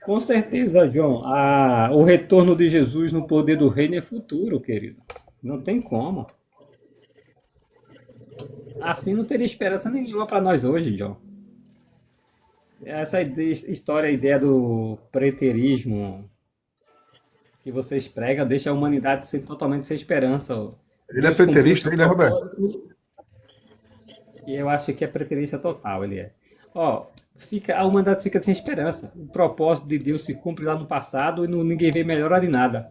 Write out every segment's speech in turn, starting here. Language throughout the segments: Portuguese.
Com certeza, John. O retorno de Jesus no poder do reino é futuro, querido. Não tem como. Assim não teria esperança nenhuma para nós hoje, John. Essa história, a ideia do preterismo que vocês pregam, deixa a humanidade totalmente sem esperança. Ele é Deus cumpriu o preterista, seu ele é Roberto. propósito e eu acho que é preterista total, ele é. Ó, a humanidade fica sem esperança. O propósito de Deus se cumpre lá no passado e ninguém vê melhora de nada.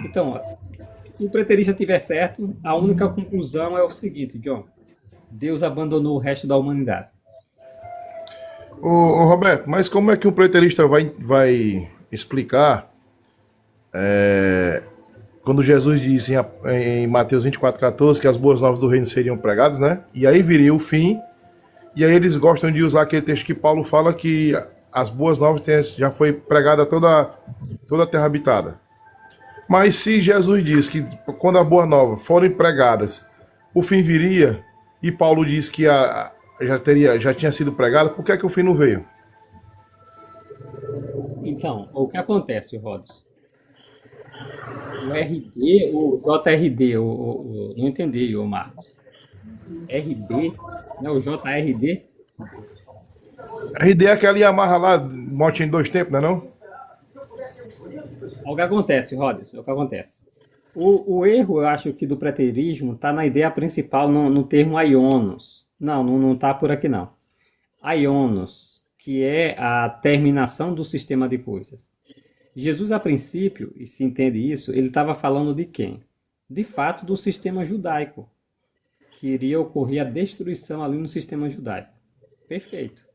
Então, ó, se o preterista tiver certo, a única conclusão é o seguinte, John. Deus abandonou o resto da humanidade. Ô, Roberto, mas como é que o preterista vai explicar quando Jesus disse em Mateus 24:14 que as boas novas do reino seriam pregadas, né? E aí viria o fim, e aí eles gostam de usar aquele texto que Paulo fala que as boas novas já foi pregada toda a terra habitada. Mas se Jesus diz que quando as boas novas forem pregadas, o fim viria, e Paulo diz que já tinha sido pregada, por que é que o fim não veio? Então, o que acontece, Rodos? O RD, o JRD, não entendi, o Marcos. RD, né, o JRD, RD é aquela Yamaha lá, moto em dois tempos, não é não? o que acontece, Rodos, o que acontece. O erro, eu acho que do preterismo está na ideia principal, no termo aionos. Não está por aqui não. Aionos, que é a terminação do sistema de coisas. Jesus, a princípio, e se entende isso, ele estava falando de quem? De fato, do sistema judaico, que iria ocorrer a destruição ali no sistema judaico. Perfeito.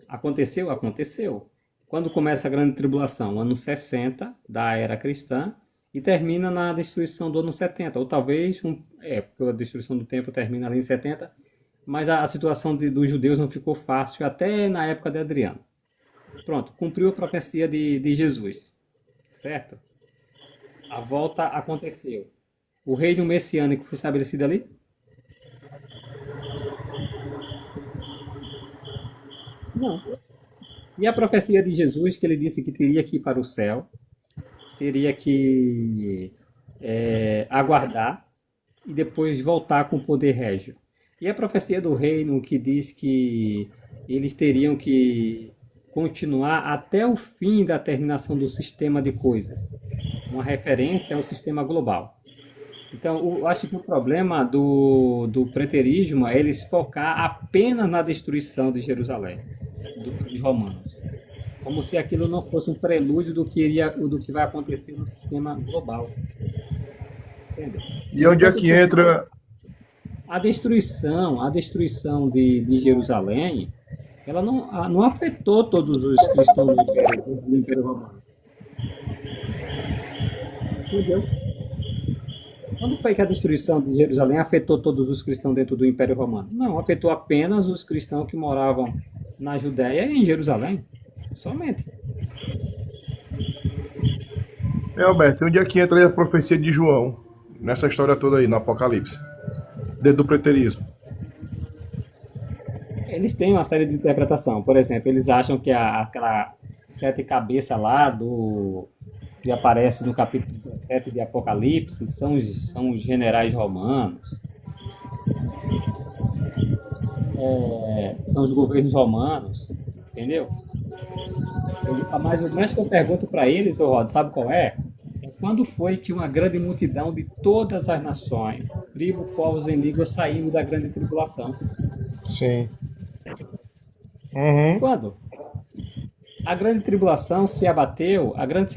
Aconteceu? Aconteceu. Quando começa a grande tribulação? Ano 60 da era cristã e termina na destruição do ano 70. Ou talvez, porque a destruição do templo termina ali em 70, mas a situação dos judeus não ficou fácil até na época de Adriano. Pronto, cumpriu a profecia de Jesus, certo? A volta aconteceu. O reino messiânico foi estabelecido ali? Não. E a profecia de Jesus, que ele disse que teria que ir para o céu, teria que aguardar e depois voltar com o poder régio. E a profecia do reino que diz que eles teriam que continuar até o fim da terminação do sistema de coisas. Uma referência ao sistema global. Então, eu acho que o problema do preterismo é eles focar apenas na destruição de Jerusalém, dos romanos. Como se aquilo não fosse um prelúdio do que vai acontecer no sistema global. Entendeu? E onde é Enquanto que que entra. a destruição de Jerusalém, ela não afetou todos os cristãos do Império Romano. Entendeu? Quando foi que a destruição de Jerusalém afetou todos os cristãos dentro do Império Romano? Não, afetou apenas os cristãos que moravam na Judéia e em Jerusalém. Somente. Alberto, onde é que entra aí a profecia de João nessa história toda aí, no Apocalipse? Dentro do preterismo. Eles têm uma série de interpretação. Por exemplo, eles acham que aquela sete cabeças lá que aparece no capítulo 17 de Apocalipse são os generais romanos, são os governos romanos, entendeu? Mas o mais que eu pergunto para eles, ô Rod, sabe qual é? Quando foi que uma grande multidão de todas as nações, tribos, povos e línguas saíram da grande tribulação? Sim. Uhum. Quando? A grande tribulação se abateu, a grande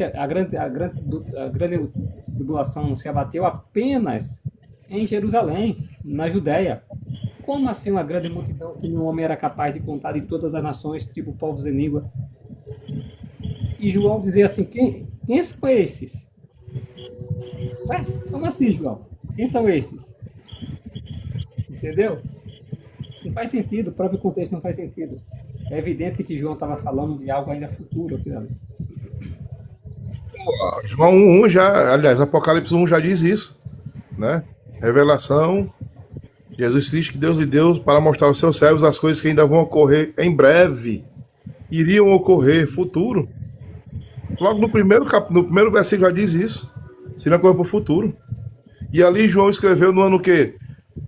tribulação se abateu apenas em Jerusalém, na Judéia. Como assim uma grande multidão que nenhum homem era capaz de contar de todas as nações, tribos, povos e língua? E João dizia assim, quem são esses? Ué, como assim, João? Quem são esses? Entendeu? Não faz sentido, o próprio contexto não faz sentido. É evidente que João estava falando de algo ainda futuro. João 1 já, aliás, Apocalipse 1 já diz isso, né? Revelação, Jesus diz que Deus lhe deu para mostrar aos seus servos as coisas que ainda vão ocorrer em breve. iriam ocorrer futuro. Logo no primeiro versículo já diz isso. Seria coisa para o futuro. E ali João escreveu no ano que?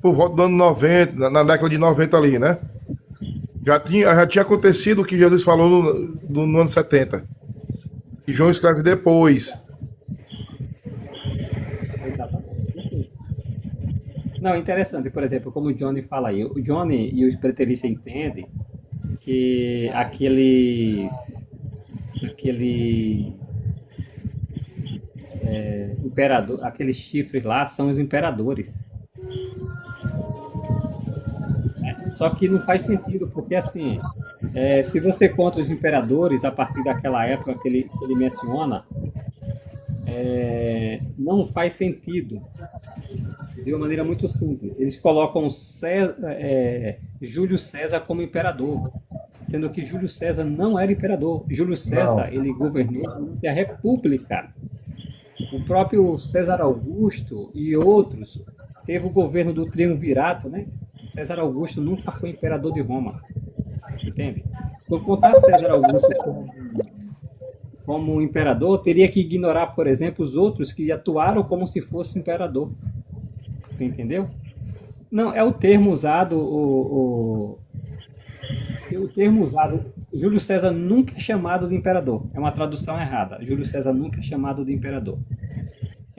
Por volta do ano 90, na década de 90 ali, né? Já tinha acontecido o que Jesus falou no ano 70. E João escreve depois. Exatamente, perfeito. Não, interessante, por exemplo, como o Johnny fala aí, o Johnny e os preteristas entendem que aqueles imperador, aqueles chifres lá são os imperadores. Só que não faz sentido, porque assim, se você conta os imperadores a partir daquela época que ele menciona, não faz sentido, de uma maneira muito simples. Eles colocam Júlio César como imperador, sendo que Júlio César não era imperador. Júlio César, Não. ele governou durante a República. O próprio César Augusto e outros teve o governo do triunvirato, né? César Augusto nunca foi imperador de Roma, entende? Então, contar César Augusto como imperador teria que ignorar, por exemplo, os outros que atuaram como se fosse imperador, entendeu? Não, é o termo usado, o termo usado, Júlio César nunca é chamado de imperador, é uma tradução errada. Júlio César nunca é chamado de imperador.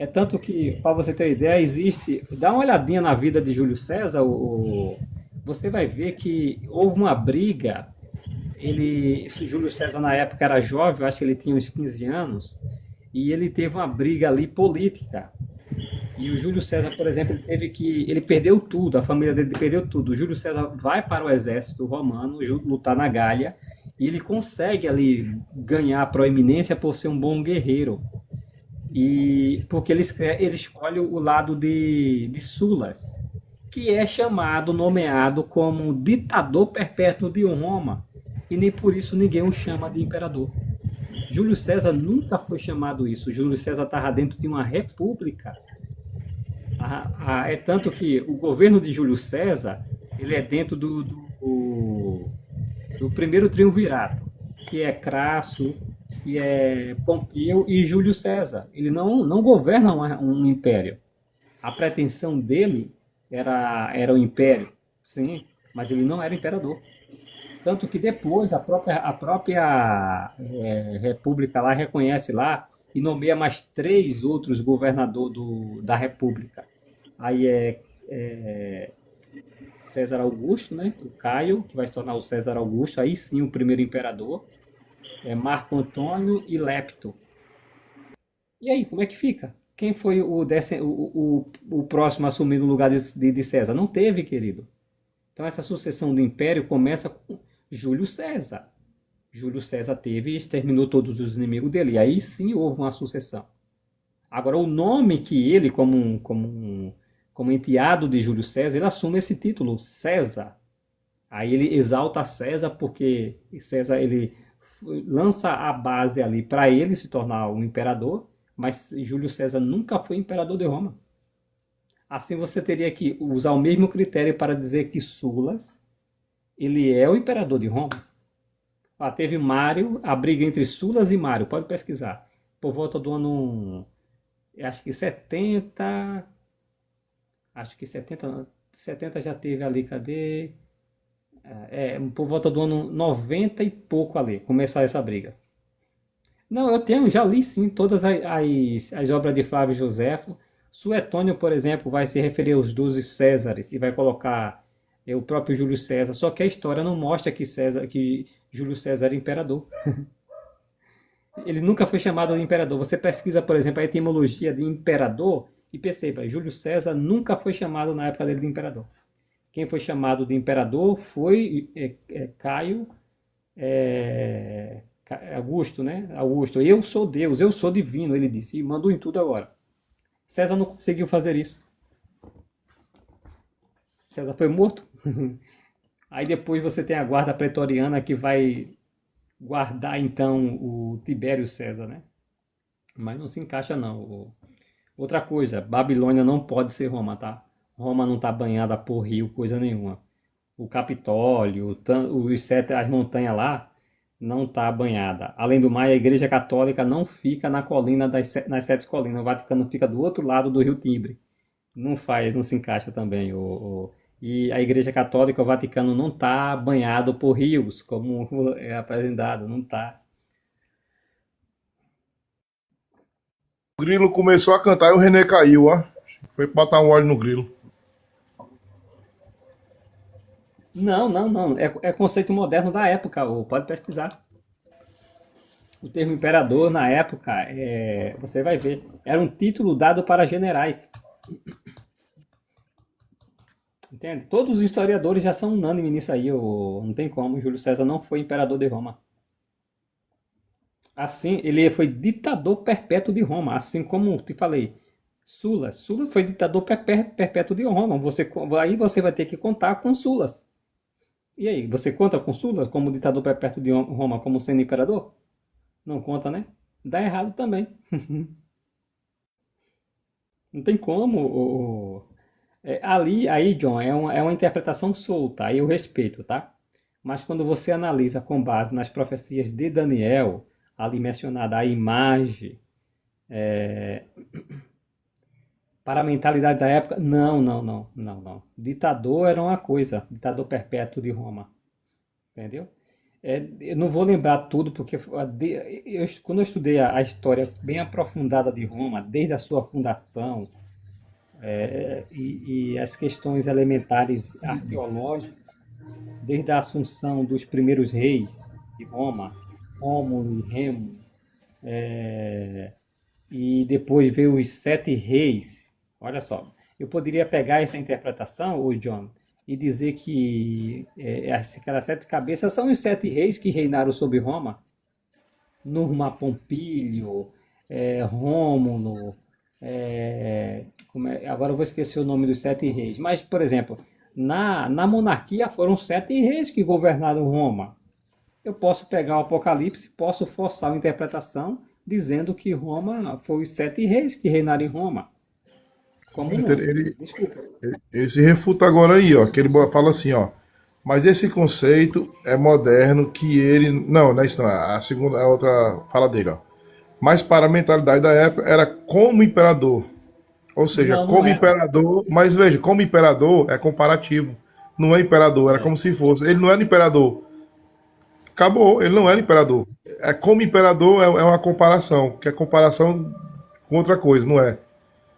É tanto que, para você ter ideia, existe. Dá uma olhadinha na vida de Júlio César, você vai ver que houve uma briga. Júlio César, na época, era jovem, eu acho que ele tinha uns 15 anos, e ele teve uma briga ali política. E o Júlio César, por exemplo, ele perdeu tudo, a família dele perdeu tudo. O Júlio César vai para o exército romano, lutar na Gália, e ele consegue ali ganhar a proeminência por ser um bom guerreiro. E porque ele escolhe o lado de Sulas, que é chamado, nomeado como ditador perpétuo de Roma, e nem por isso ninguém o chama de imperador. Júlio César nunca foi chamado isso. Júlio César estava dentro de uma república. É tanto que o governo de Júlio César ele é dentro do primeiro triunvirato, que é Crasso, que é Pompeu e Júlio César. Ele não governa um império. A pretensão dele era o império, sim, mas ele não era imperador. Tanto que depois a própria república lá reconhece lá e nomeia mais três outros governadores da república. Aí é César Augusto, né? O Caio, que vai se tornar o César Augusto, aí sim o primeiro imperador. Marco Antônio e Lepto. E aí, como é que fica? Quem foi o próximo a assumir no lugar de César? Não teve, querido. Então essa sucessão do império começa com Júlio César. Júlio César teve e exterminou todos os inimigos dele. E aí sim houve uma sucessão. Agora, o nome que ele, como enteado de Júlio César, ele assume esse título, César. Aí ele exalta César porque César ele lança a base ali para ele se tornar um imperador, mas Júlio César nunca foi imperador de Roma. Assim você teria que usar o mesmo critério para dizer que Sulas ele é o imperador de Roma. Teve Mário, a briga entre Sulas e Mário, pode pesquisar. Por volta do ano, acho que 70, acho que 70 já teve ali, cadê? Por volta do ano 90 e pouco ali, começar essa briga. Não, já li sim todas as obras de Flávio Josefo. Suetônio, por exemplo, vai se referir aos 12 Césares e vai colocar o próprio Júlio César. Só que a história não mostra que Júlio César era imperador. Ele nunca foi chamado de imperador. Você pesquisa, por exemplo, a etimologia de imperador e perceba, Júlio César nunca foi chamado na época dele de imperador. Quem foi chamado de imperador foi Caio Augusto, né? Augusto. Eu sou Deus, eu sou divino, ele disse, e mandou em tudo agora. César não conseguiu fazer isso. César foi morto. Aí depois você tem a guarda pretoriana que vai guardar então o Tibério César, né? Mas não se encaixa não. Outra coisa, Babilônia não pode ser Roma, tá? Roma não está banhada por rio, coisa nenhuma. O Capitólio, as montanhas lá, não está banhada. Além do mais, a Igreja Católica não fica na colina nas sete colinas. O Vaticano fica do outro lado do Rio Tibre. Não faz, não se encaixa também. E a Igreja Católica, o Vaticano, não está banhado por rios, como é apresentado, não está. O grilo começou a cantar e o René caiu, ó. Foi botar um óleo no grilo. Não, não, não. É conceito moderno da época. Pode pesquisar. O termo imperador, na época, você vai ver, era um título dado para generais. Entende? Todos os historiadores já são unânimes nisso aí. Não tem como. Júlio César não foi imperador de Roma. Assim, ele foi ditador perpétuo de Roma. Assim como te falei, Sulas. Sulas foi ditador perpétuo de Roma. Aí você vai ter que contar com Sulas. E aí, você conta com Sulas como ditador perpétuo de Roma, como sendo imperador? Não conta, né? Dá errado também. Não tem como. Aí, John, é uma interpretação solta, aí eu respeito, tá? Mas quando você analisa com base nas profecias de Daniel, ali mencionada a imagem, para a mentalidade da época, não, não, não, não, não. Ditador era uma coisa, ditador perpétuo de Roma, entendeu? Eu não vou lembrar tudo, porque quando eu estudei a história bem aprofundada de Roma, desde a sua fundação, e as questões elementares arqueológicas, desde a assunção dos primeiros reis de Roma, Rômulo e Remo, e depois veio os sete reis. Olha só, eu poderia pegar essa interpretação, o John, e dizer que aquelas sete cabeças são os sete reis que reinaram sobre Roma. Numa Pompílio, Rômulo, agora eu vou esquecer o nome dos sete reis. Mas, por exemplo, na monarquia foram sete reis que governaram Roma. Eu posso pegar o Apocalipse, posso forçar a interpretação dizendo que Roma foi os sete reis que reinaram em Roma. Como Então, não? Desculpa. ele se refuta agora aí, ó. Que ele fala assim, ó. Mas esse conceito é moderno que ele. Não, não é isso não. A segunda, a outra fala dele, ó. Mas para a mentalidade da época era como imperador. Ou seja, Não, não como era. imperador. Mas veja, como imperador é comparativo. Não é imperador, era É. como se fosse. Ele não era imperador. Acabou, ele não era imperador. É como imperador é uma comparação, que é comparação com outra coisa, não é?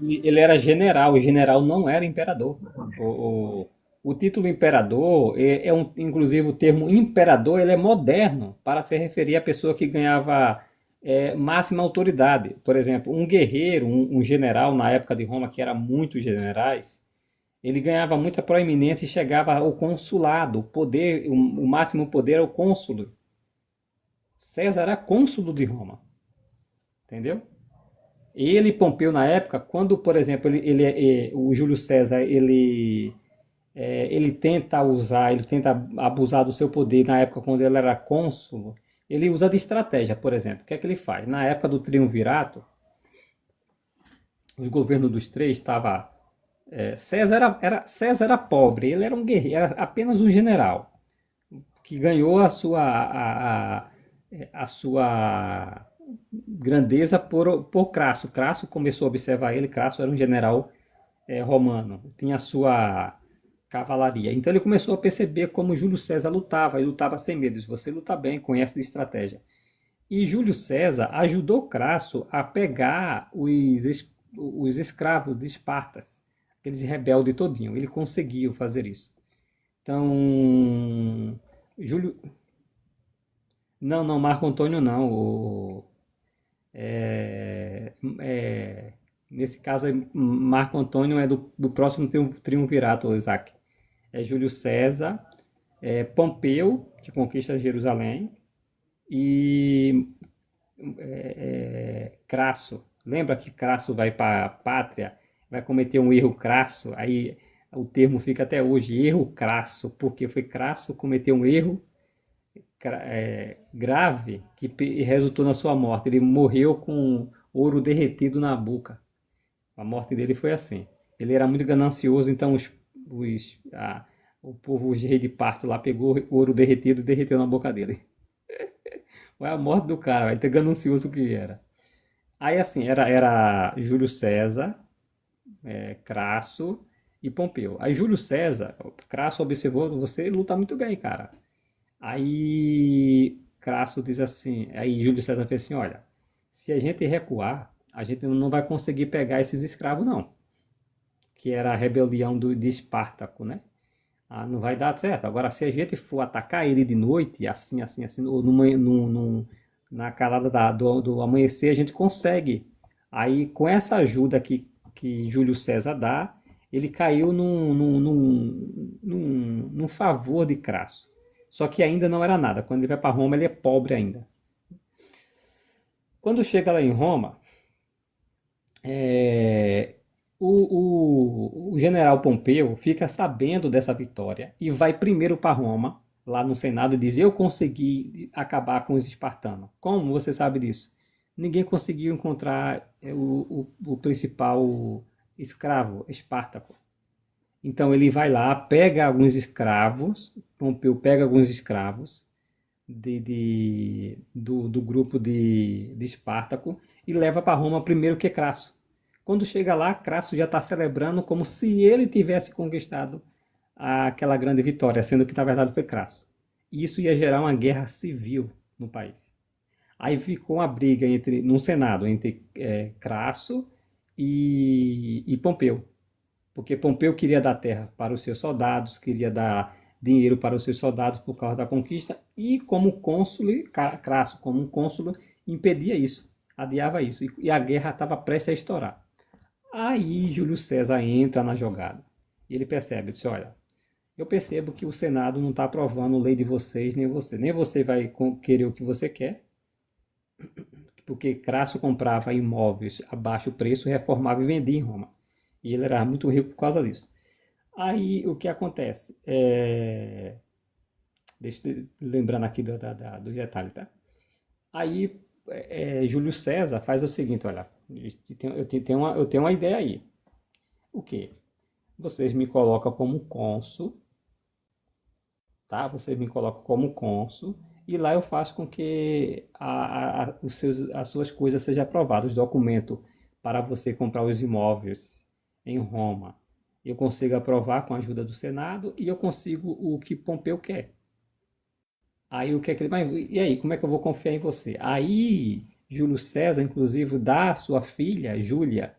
Ele era general, o general não era imperador. O, o, o título imperador inclusive o termo imperador, ele é moderno para se referir à pessoa que ganhava máxima autoridade. Por exemplo, um guerreiro, um general na época de Roma, que era muitos generais, ele ganhava muita proeminência e chegava ao consulado. O poder, o máximo poder era o cônsulo. César era cônsulo de Roma, entendeu? Ele, Pompeu, na época, quando, por exemplo, o Júlio César, ele tenta usar, ele tenta abusar do seu poder na época quando ele era cônsul, ele usa de estratégia, por exemplo. O que é que ele faz? Na época do Triunvirato, os governos dos três estava César era pobre, ele era um guerreiro, era apenas um general que ganhou a sua grandeza por Crasso. Crasso começou a observar ele. Crasso era um general romano, tinha a sua cavalaria. Então ele começou a perceber como Júlio César lutava, e lutava sem medo. Você luta bem, conhece de estratégia. E Júlio César ajudou Crasso a pegar os escravos de Espartas, aqueles rebeldes todinho. Ele conseguiu fazer isso. Então, Júlio... Não, não, Marco Antônio não. É, é, Nesse caso, Marco Antônio é do próximo triunvirato, Isaac. É Júlio César, Pompeu, que conquista Jerusalém, e Crasso. Lembra que Crasso vai para a pátria, vai cometer um erro crasso, aí o termo fica até hoje, erro crasso, porque foi Crasso cometer um erro grave que resultou na sua morte. Ele morreu com ouro derretido na boca. A morte dele foi assim. Ele era muito ganancioso, então o povo, os reis de parto lá, pegou ouro derretido e derreteu na boca dele. Foi a morte do cara, vai ter ganancioso que era. Aí assim, era Júlio César, Crasso e Pompeu. Aí Júlio César, Crasso observou, você luta muito bem, cara. Aí Crasso diz assim, aí Júlio César fez assim, olha, se a gente recuar, a gente não vai conseguir pegar esses escravos não, que era a rebelião de Espartaco, né? Ah, não vai dar certo. Agora, se a gente for atacar ele de noite, assim, assim, assim, ou na calada do amanhecer, a gente consegue. Aí, com essa ajuda que Júlio César dá, ele caiu num favor de Crasso. Só que ainda não era nada. Quando ele vai para Roma, ele é pobre ainda. Quando chega lá em Roma, é, o general Pompeu fica sabendo dessa vitória e vai primeiro para Roma, lá no Senado, e diz: Eu consegui acabar com os espartanos. Como você sabe disso? Ninguém conseguiu encontrar o principal escravo, Espartaco. Então ele vai lá, pega alguns escravos, Pompeu pega alguns escravos do grupo de Espartaco e leva para Roma primeiro que Crasso. Quando chega lá, Crasso já está celebrando como se ele tivesse conquistado aquela grande vitória, sendo que na verdade foi Crasso. E isso ia gerar uma guerra civil no país. Aí ficou uma briga no Senado entre Crasso e Pompeu, porque Pompeu queria dar terra para os seus soldados, queria dar dinheiro para os seus soldados por causa da conquista, e como cônsul, Crasso, como um cônsul, impedia isso, adiava isso, e a guerra estava prestes a estourar. Aí Júlio César entra na jogada, e ele percebe, diz, olha, eu percebo que o Senado não está aprovando lei de vocês, nem você vai querer o que você quer, porque Crasso comprava imóveis a baixo preço, reformava e vendia em Roma. E ele era muito rico por causa disso. Aí o que acontece? Deixa eu lembrando aqui dos detalhes, tá? Aí Júlio César faz o seguinte, olha, eu tenho uma ideia aí. O quê? Vocês me colocam como cônsul, tá? Vocês me colocam como cônsul e lá eu faço com que as suas coisas sejam aprovadas, os documentos para você comprar os imóveis em Roma. Eu consigo aprovar com a ajuda do Senado e eu consigo o que Pompeu quer. Aí o que é que ele vai. E aí, como é que eu vou confiar em você? Aí Júlio César, inclusive, dá a sua filha, Júlia,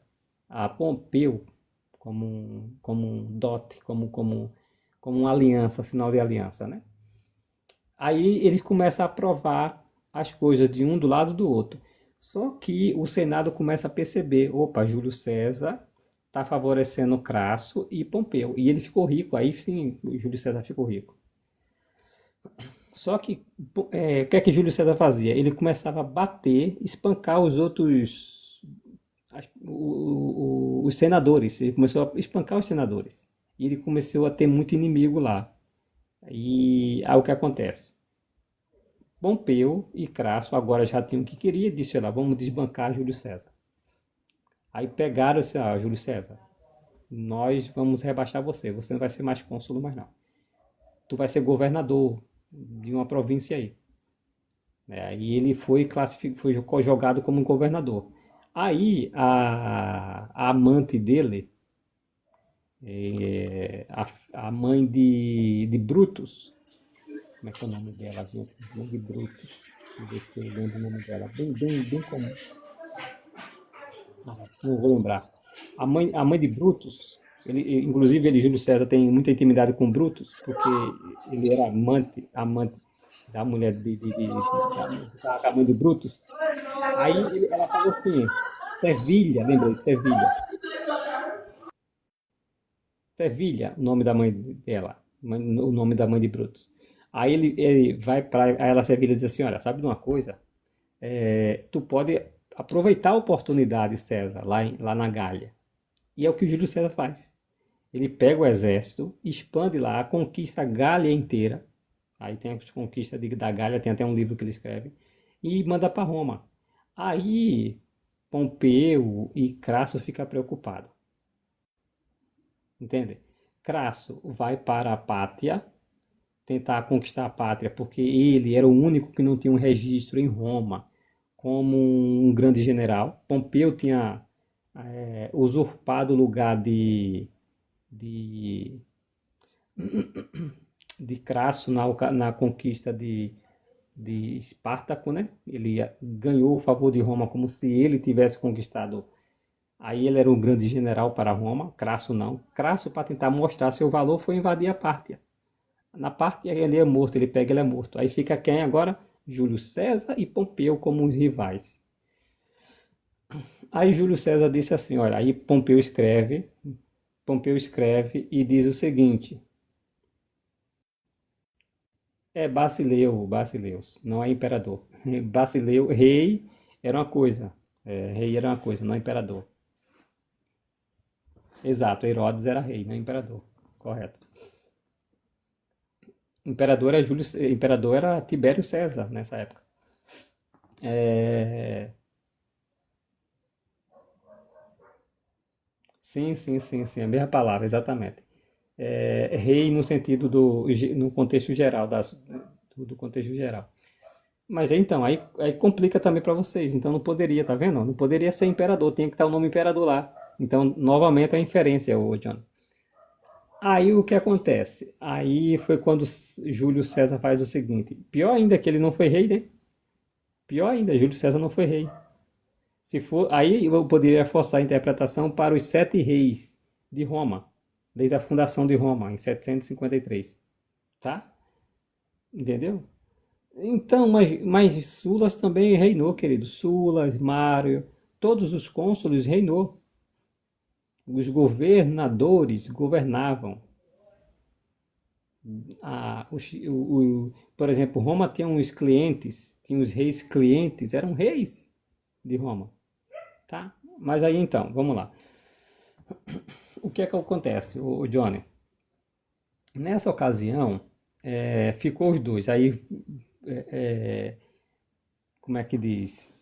a Pompeu, como um dote, como uma aliança, sinal de aliança, né? Aí eles começam a aprovar as coisas de um do lado do outro. Só que o Senado começa a perceber, opa, Júlio César está favorecendo Crasso e Pompeu. E ele ficou rico, aí sim, Júlio César ficou rico. Só que o que é que Júlio César fazia? Ele começava a bater, espancar os outros, os senadores. Ele começou a espancar os senadores. E ele começou a ter muito inimigo lá. E aí o que acontece? Pompeu e Crasso agora já tinham o que queria e disse, lá, vamos desbancar Júlio César. Aí pegaram esse, Júlio César, nós vamos rebaixar você, você não vai ser mais cônsul mais não. Tu vai ser governador de uma província aí. Aí ele foi jogado como governador. Aí a amante dele, a mãe de Brutus, como é que é o nome dela, gente? Mãe de Brutus. Deixa eu ver se eu lembro o nome dela. Bem comum. Não vou lembrar. A mãe de Brutus, inclusive Júlio César tem muita intimidade com Brutus, porque ele era amante da mulher da mãe de Brutus. Aí ela fala assim, Servilha, lembrei de Servilha. Servilha, o nome da mãe dela, o nome da mãe de Brutus. Aí ele vai para ela, Servilha, diz assim, olha, sabe de uma coisa? Tu pode aproveitar a oportunidade, César, lá na Gália. E é o que o Júlio César faz. Ele pega o exército, expande lá, conquista a Gália inteira. Aí tem as conquistas da Gália, tem até um livro que ele escreve. E manda para Roma. Aí Pompeu e Crasso ficam preocupados. Entende? Crasso vai para a Pátia tentar conquistar a pátria, porque ele era o único que não tinha um registro em Roma como um grande general. Pompeu tinha usurpado o lugar de, de Crasso na conquista de Espartaco, né? Ele ganhou o favor de Roma como se ele tivesse conquistado. Aí ele era um grande general para Roma, Crasso não. Crasso, para tentar mostrar seu valor, foi invadir a Pártia. Na Pártia ele é morto, ele pega, ele é morto. Aí fica quem agora? Júlio César e Pompeu como os rivais. Aí Júlio César disse assim, olha, aí Pompeu escreve e diz o seguinte, Basileus, não é imperador. Basileu, rei era uma coisa, rei era uma coisa, não imperador. Exato, Herodes era rei, não imperador, correto. Imperador era Tibério César nessa época. É, sim, a mesma palavra, exatamente. Rei no sentido no contexto geral, do contexto geral. Mas então, aí complica também para vocês. Então não poderia, tá vendo? Não poderia ser imperador, tinha que estar o nome imperador lá. Então, novamente a inferência, o John. Aí o que acontece? Aí foi quando Júlio César faz o seguinte. Pior ainda que ele não foi rei, né? Pior ainda, Júlio César não foi rei. Se for, aí eu poderia forçar a interpretação para os 7 reis de Roma, desde a fundação de Roma, em 753. Tá? Entendeu? Então, mas Sulas também reinou, querido. Sulas, Mário, todos os cônsules reinou. Os governadores governavam. Por exemplo, Roma tinha uns clientes, tinha os reis clientes, eram reis de Roma. Tá? Mas aí então, vamos lá. O que é que acontece, o Johnny? Nessa ocasião, ficou os dois. Aí, como é que diz?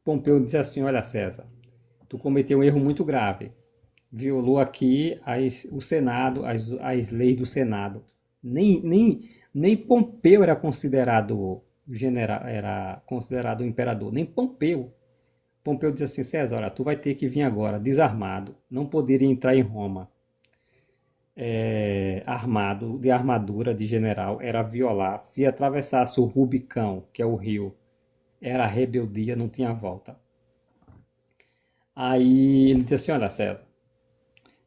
Pompeu disse assim, olha César, tu cometeu um erro muito grave. Violou aqui o Senado, as leis do Senado. Nem Pompeu era considerado general, era considerado imperador, nem Pompeu. Pompeu disse assim, César, olha, tu vai ter que vir agora, desarmado, não poderia entrar em Roma armado, de armadura de general, era violar. Se atravessasse o Rubicão, que é o rio, era rebeldia, não tinha volta. Aí ele disse assim, olha César,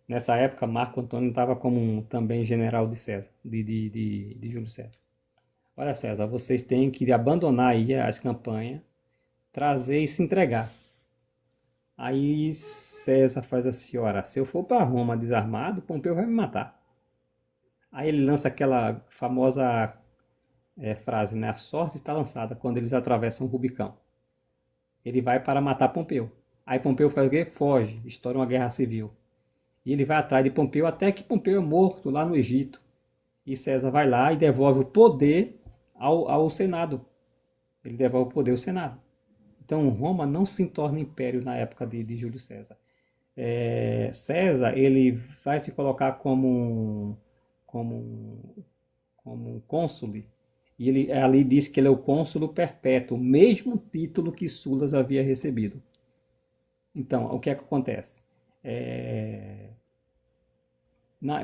nessa época Marco Antônio estava como também general de César, de Júlio César. Olha César, vocês têm que abandonar aí as campanhas, trazer e se entregar. Aí César faz assim, ora, se eu for para Roma desarmado, Pompeu vai me matar. Aí ele lança aquela famosa frase, né? A sorte está lançada quando eles atravessam o Rubicão. Ele vai para matar Pompeu. Aí Pompeu faz o quê? Foge, estoura uma guerra civil. E ele vai atrás de Pompeu até que Pompeu é morto lá no Egito. E César vai lá e devolve o poder ao Senado. Ele devolve o poder ao Senado. Então Roma não se torna império na época de Júlio César. César ele vai se colocar como um cônsule, e ele ali diz que ele é o cônsulo perpétuo, o mesmo título que Sulas havia recebido. Então, o que é que acontece?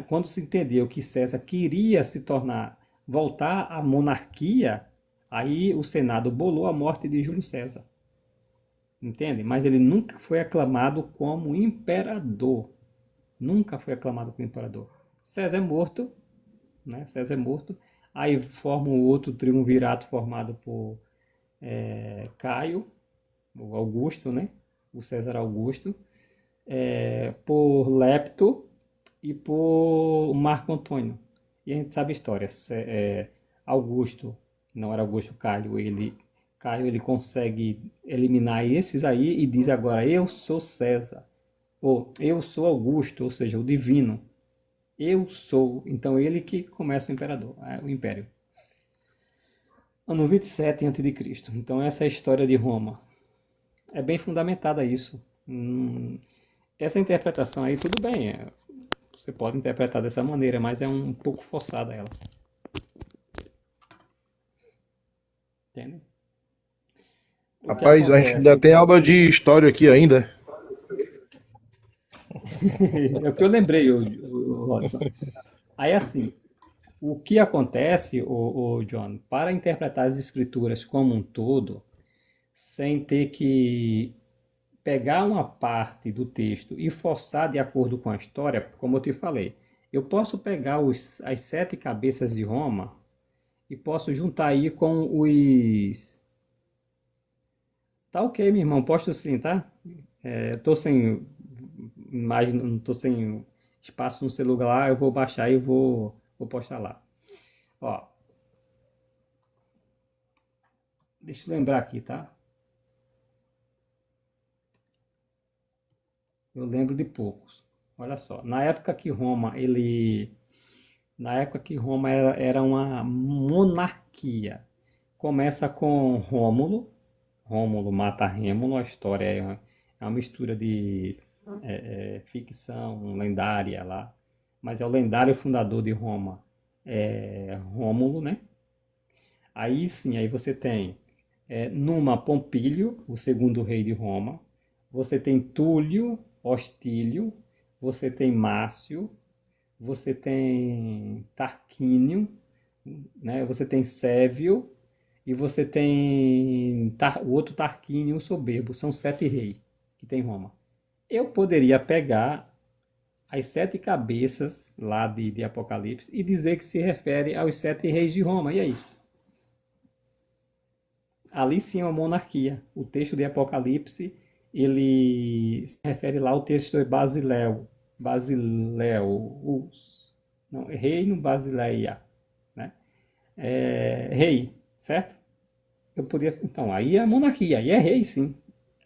Quando se entendeu que César queria voltar à monarquia, aí o Senado bolou a morte de Júlio César. Entende? Mas ele nunca foi aclamado como imperador. Nunca foi aclamado como imperador. César é morto, né? César é morto. Aí forma um outro triunvirato formado por Caio, o Augusto, né? O César Augusto, por Lepto e por Marco Antônio. E a gente sabe a história. Augusto, não era Augusto, Caio ele consegue eliminar esses aí e diz agora, eu sou César, ou eu sou Augusto, ou seja, o divino. Eu sou. Então ele que começa o império. Ano 27 a.C. Então essa é a história de Roma. É bem fundamentada isso. Essa interpretação aí, tudo bem. Você pode interpretar dessa maneira, mas é um pouco forçada ela. Entende? O que Rapaz, a gente ainda acontece? tem aula de história aqui ainda. É o que eu lembrei, o Rodson. Aí assim, o que acontece, o John, para interpretar as escrituras como um todo, sem ter que pegar uma parte do texto e forçar de acordo com a história, como eu te falei, eu posso pegar as sete cabeças de Roma e posso juntar aí com os. Tá ok, meu irmão, posto sim, tá? Tô sem imagem, não tô sem espaço no celular, eu vou baixar e vou postar lá. Ó, deixa eu lembrar aqui, tá? Eu lembro de poucos. Olha só, na época que Roma era uma monarquia. Começa com Rômulo. Rômulo mata Rêmulo. A história é uma mistura de ficção lendária lá. Mas é o lendário fundador de Roma, Rômulo, né? Aí sim, aí você tem Numa Pompílio, o segundo rei de Roma. Você tem Túlio Hostílio. Você tem Márcio. Você tem Tarquínio, né? Você tem Sévio e você tem o outro Tarquínio, o soberbo. São sete reis que tem Roma. Eu poderia pegar as sete cabeças lá de Apocalipse e dizer que se refere aos sete reis de Roma. E aí? Ali sim é uma monarquia. O texto de Apocalipse, ele se refere lá ao texto de Basileus, não, Reino Basileia, né? Rei, certo? Eu poderia, então, aí é monarquia, aí é rei, sim.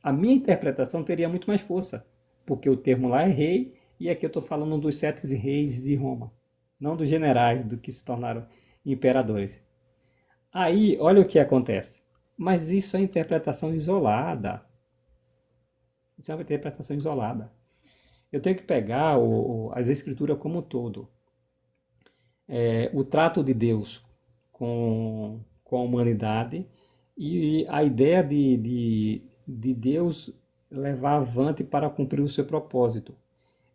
A minha interpretação teria muito mais força, porque o termo lá é rei e aqui eu estou falando dos sete reis de Roma, não dos generais do que se tornaram imperadores. Aí, olha o que acontece. Mas isso é interpretação isolada. Isso é uma interpretação isolada. Eu tenho que pegar as escrituras como um todo. O trato de Deus com a humanidade e a ideia de Deus levar avante para cumprir o seu propósito.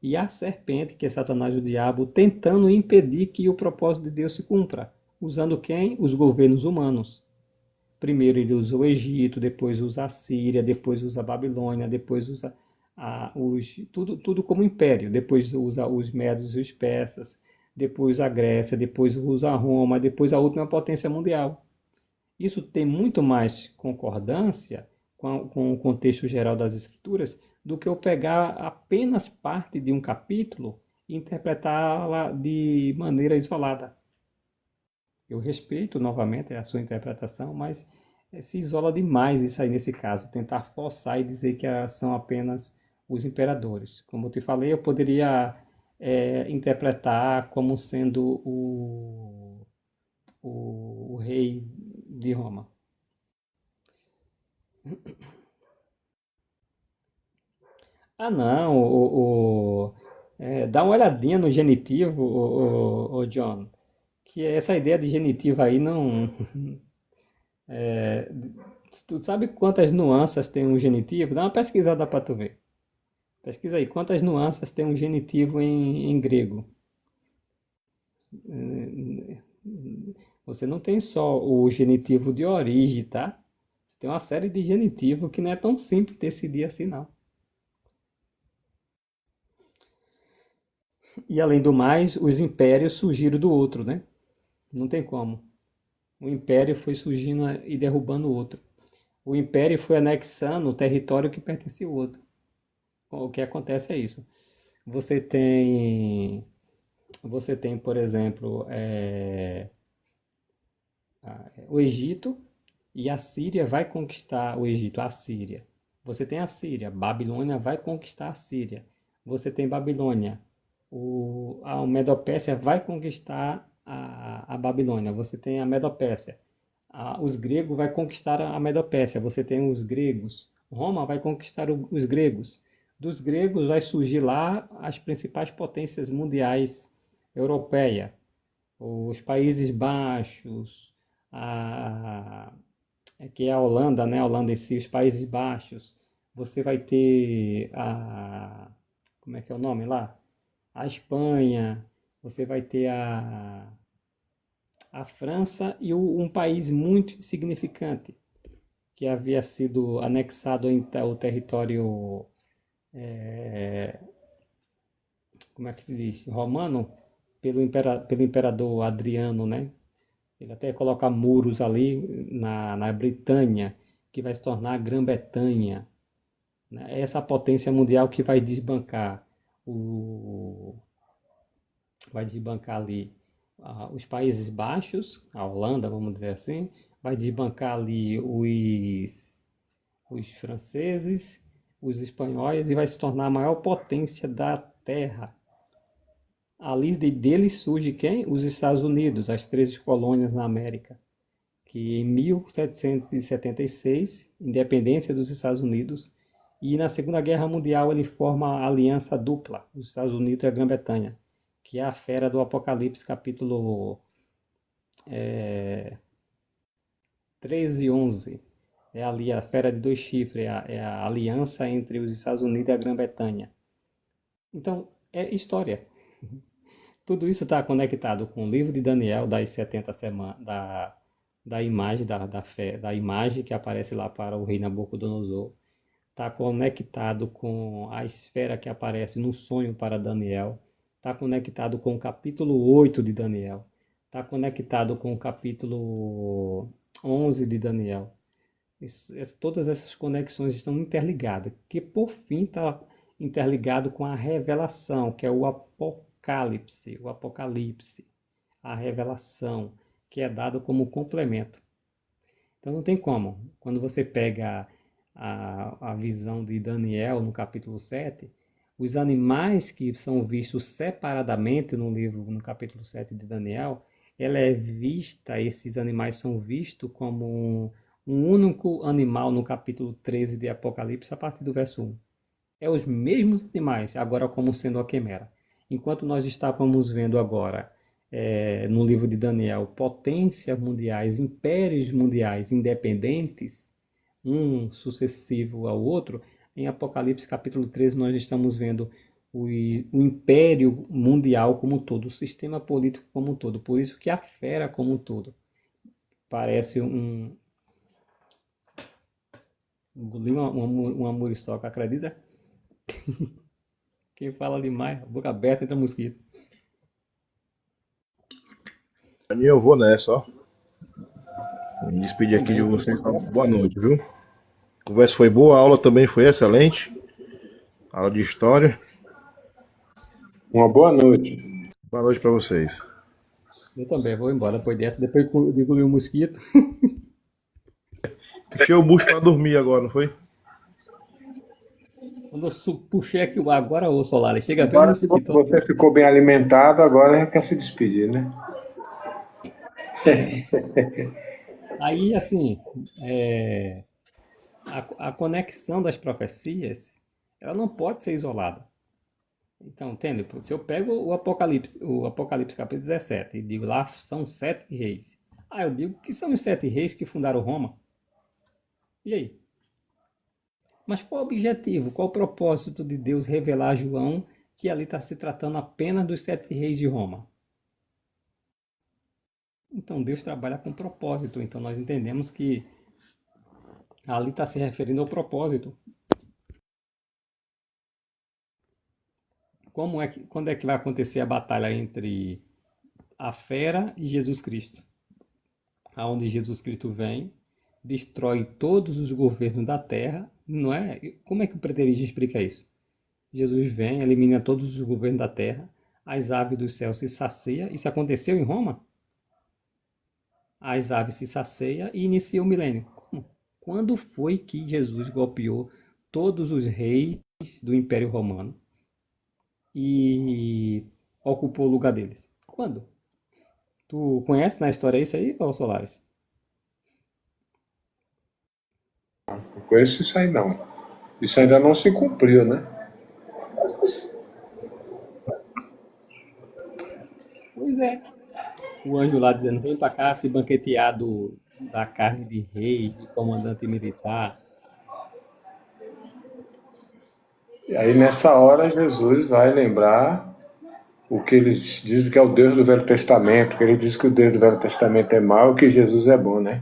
E a serpente, que é Satanás, o diabo, tentando impedir que o propósito de Deus se cumpra. Usando quem? Os governos humanos. Primeiro ele usa o Egito, depois usa a Síria, depois usa a Babilônia, depois usa tudo como império. Depois usa os Medos e os Persas, depois a Grécia, depois usa a Roma, depois a última potência mundial. Isso tem muito mais concordância com o contexto geral das Escrituras do que eu pegar apenas parte de um capítulo e interpretá-la de maneira isolada. Eu respeito novamente a sua interpretação, mas se isola demais isso aí nesse caso, tentar forçar e dizer que são apenas os imperadores. Como eu te falei, eu poderia interpretar como sendo o rei de Roma. Ah, não, dá uma olhadinha no genitivo, o John, que essa ideia de genitivo aí não. Tu sabe quantas nuances tem um genitivo? Dá uma pesquisada para tu ver. Pesquisa aí, quantas nuances tem um genitivo em grego? Você não tem só o genitivo de origem, tá? Você tem uma série de genitivos que não é tão simples decidir assim, não. E além do mais, os impérios surgiram do outro, né? Não tem como. O império foi surgindo e derrubando o outro. O império foi anexando o território que pertencia ao outro. O que acontece é isso. Você tem, você tem, por exemplo, o Egito e a Síria vai conquistar o Egito, a Síria. Você tem a Síria, Babilônia vai conquistar a Síria. Você tem Babilônia, a Medopécia vai conquistar a Babilônia. Você tem a Medopécia. Os gregos vai conquistar a Medopécia. Você tem os gregos. Roma vai conquistar os gregos. Dos gregos vai surgir lá as principais potências mundiais europeias, os Países Baixos, a, que é a Holanda, né? A Holanda em si, os Países Baixos. Você vai ter como é que é o nome lá? A Espanha, você vai ter a França e um país muito significante que havia sido anexado ao território, como é que se diz, romano, pelo imperador Adriano, né? Ele até coloca muros ali na Britânia, que vai se tornar a Grã-Bretanha, né? É essa potência mundial que o, vai desbancar ali os Países Baixos, a Holanda, vamos dizer assim, vai desbancar ali os franceses, os espanhóis e vai se tornar a maior potência da Terra. Ali dele surge quem? Os Estados Unidos, as 13 colônias na América, que em 1776, independência dos Estados Unidos, e na Segunda Guerra Mundial ele forma a aliança dupla, os Estados Unidos e a Grã-Bretanha, que é a fera do Apocalipse, capítulo 13 e 11. É ali a fera de dois chifres, é a aliança entre os Estados Unidos e a Grã-Bretanha. Então, é história. Tudo isso está conectado com o livro de Daniel, das 70 semanas, da imagem, da imagem que aparece lá para o rei Nabucodonosor. Está conectado com a esfera que aparece no sonho para Daniel. Está conectado com o capítulo 8 de Daniel. Está conectado com o capítulo 11 de Daniel. Todas essas conexões estão interligadas, que por fim está interligado com a revelação, que é o Apocalipse, a revelação, que é dado como complemento. Então não tem como. Quando você pega a visão de Daniel no capítulo 7, os animais que são vistos separadamente no livro, no capítulo 7 de Daniel, esses animais são vistos como um único animal no capítulo 13 de Apocalipse, a partir do verso 1. É os mesmos animais, agora como sendo a quimera. Enquanto nós estávamos vendo agora, no livro de Daniel, potências mundiais, impérios mundiais independentes, um sucessivo ao outro, em Apocalipse capítulo 13 nós estamos vendo o império mundial como um todo, o sistema político como um todo. Por isso que a fera como um todo parece uma muriçoca, acredita? Quem fala demais, boca aberta, entra mosquito. Daniel, eu vou nessa, ó. Me despedir aqui de vocês. Boa noite, viu? A conversa foi boa, a aula também foi excelente. Aula de história. Uma boa noite. Boa noite para vocês. Eu também vou embora depois dessa, depois de engolir o mosquito. Puxei o bucho para dormir agora, não foi? Quando eu puxei aqui agora, ô Solar, chega bem o Agora que mosquito. você ficou bem alimentado, agora a gente quer se despedir, né? Aí, assim, a conexão das profecias, ela não pode ser isolada. Então, entende? Se eu pego o Apocalipse capítulo 17 e digo lá são 7 reis. Eu digo que são os 7 reis que fundaram Roma. E aí? Mas qual o objetivo, qual o propósito de Deus revelar a João que ali está se tratando apenas dos 7 reis de Roma? Então Deus trabalha com propósito. Então nós entendemos que ali está se referindo ao propósito. Quando é que vai acontecer a batalha entre a fera e Jesus Cristo? Aonde Jesus Cristo vem, destrói todos os governos da terra, não é? Como é que o preterista explica isso? Jesus vem, elimina todos os governos da terra, as aves do céu se saciam. Isso aconteceu em Roma? As aves se saciam e inicia o milênio. Como? Quando foi que Jesus golpeou todos os reis do Império Romano e ocupou o lugar deles? Quando? Tu conhece na história isso aí, ô Solares? Não conheço isso aí, não. Isso ainda não se cumpriu, né? Pois é. O anjo lá dizendo, vem pra cá se banquetear da carne de reis, de comandante militar. E aí nessa hora Jesus vai lembrar o que eles dizem que é o Deus do Velho Testamento, que ele diz que o Deus do Velho Testamento é mau e que Jesus é bom, né?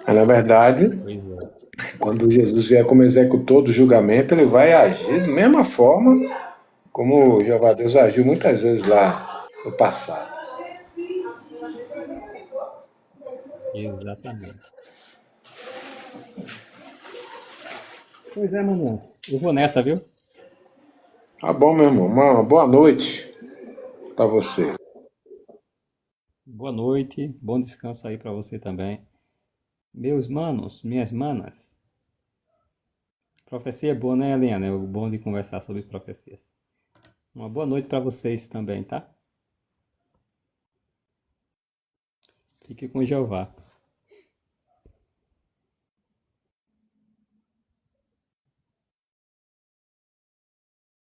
Mas, na verdade, Pois é. quando Jesus vier como executor do julgamento, ele vai agir da mesma forma como o Jeová Deus agiu muitas vezes lá no passado. Exatamente. Pois é, Manuel. Eu vou nessa, viu? Tá bom, meu irmão. Uma boa noite para você. Boa noite, bom descanso aí pra você também. Meus manos, minhas manas. Profecia é boa, né, Helena? É o bom de conversar sobre profecias. Uma boa noite pra vocês também, tá? Fique com Jeová.